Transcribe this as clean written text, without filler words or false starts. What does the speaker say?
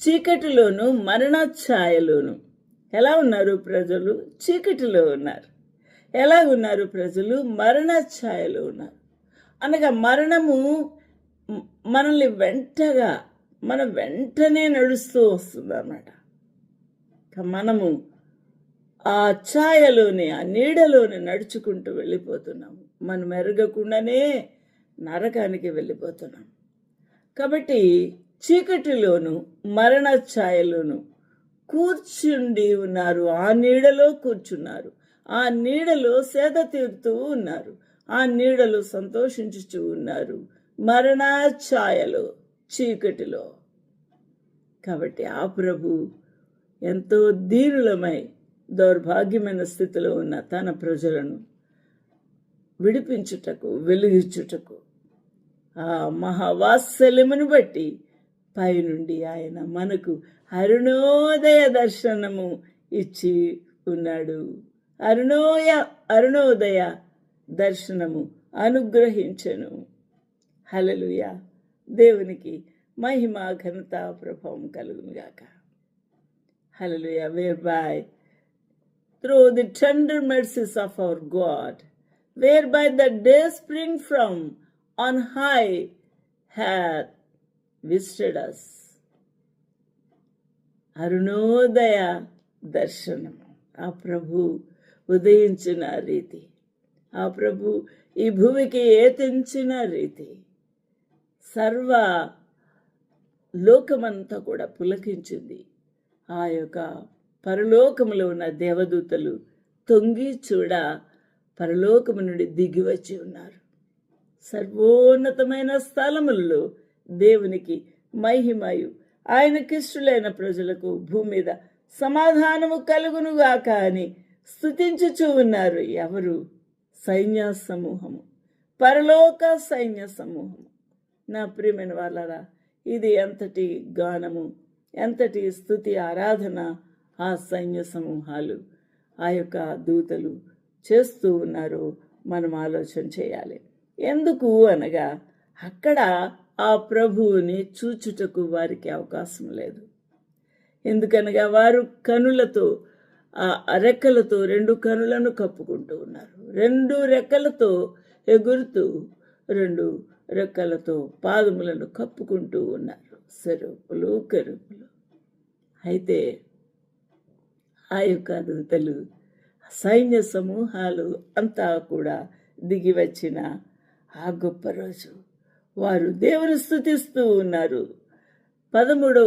చీకటిలోను మరణ ఛాయలోను. ఎలా ఉన్నారు ప్రజలు? చీకటిలో ఉన్నారు. ఎలా ఉన్నారు ప్రజలు? మరణ ఛాయలో ఉన్నారు. అనగా మరణము మనల్ని మన వెంటనే నడుస్తూ వస్తుంది అన్నమాట. మనము ఆ ఛాయలోని, ఆ నీడలోని నడుచుకుంటూ వెళ్ళిపోతున్నాము. మనం ఎరగకుండానే నరకానికి వెళ్ళిపోతున్నాం. కాబట్టి చీకటిలోను మరణ ఛాయలోను కూర్చుండి ఉన్నారు. ఆ నీడలో కూర్చున్నారు. ఆ నీడలో సేద తీరుతూ ఉన్నారు. ఆ నీడలో సంతోషించుచూ ఉన్నారు. మరణ ఛాయలో, చీకటిలో. కాబట్టి ఆ ప్రభు ఎంతో దీనులమై దౌర్భాగ్యమైన స్థితిలో ఉన్న తన ప్రజలను విడిపించుటకు, వెలుగిచ్చుటకు, ఆ మహావాత్సల్యమును బట్టి పైనుండి ఆయన మనకు అరుణోదయ దర్శనము ఇచ్చి ఉన్నాడు. అరుణోదయ దర్శనము అనుగ్రహించెను. హల్లెలూయా. దేవునికి మహిమ, ఘనత, ప్రభావం కలుగునుగాక. Hallelujah. Whereby, through the tender mercies of our God, whereby the day spring from on high hath visited us. Arunodaya దర్శనం. ఆ ప్రభు ఉదయించిన రీతి, ఆ ప్రభు ఈ భూమికి ఏతించిన రీతి, సర్వ లోకమంతా కూడా పులకించింది. ఆ యొక్క పరలోకములో ఉన్న దేవదూతలు తొంగి చూడ పరలోకము నుండి దిగి వచ్చి ఉన్నారు. సర్వోన్నతమైన స్థలములలో దేవునికి మహిమయు ఆయనకిష్టులైన ప్రజలకు భూమి మీద సమాధానము కలుగునుగాక అని స్తుతించుచూ ఉన్నారు. ఎవరు? సైన్య సమూహము, పరలోక సైన్య సమూహము. నా ప్రియమైన వాళ్ళరా, ఇది ఎంతటి గానము, ఎంతటి స్తుతి, ఆరాధన ఆ సైన్య సమూహాలు, ఆ యొక్క దూతలు చేస్తూ ఉన్నారో మనం ఆలోచన చేయాలి. ఎందుకు అనగా అక్కడ ఆ ప్రభువుని చూచుటకు వారికి అవకాశం లేదు. ఎందుకనగా వారు కనులతో, ఆ రెక్కలతో 2 కనులను కప్పుకుంటూ ఉన్నారు. 2 రెక్కలతో ఎగురుతూ, 2 రెక్కలతో పాదములను కప్పుకుంటూ ఉన్నారు. సెరుపులు, కెరూబులు. అయితే ఆ యొక్క దూతలు, సైన్య సమూహాలు అంతా కూడా దిగి వచ్చిన ఆ గొప్ప రోజు వారు దేవుని స్తుతిస్తూ ఉన్నారు. 13వ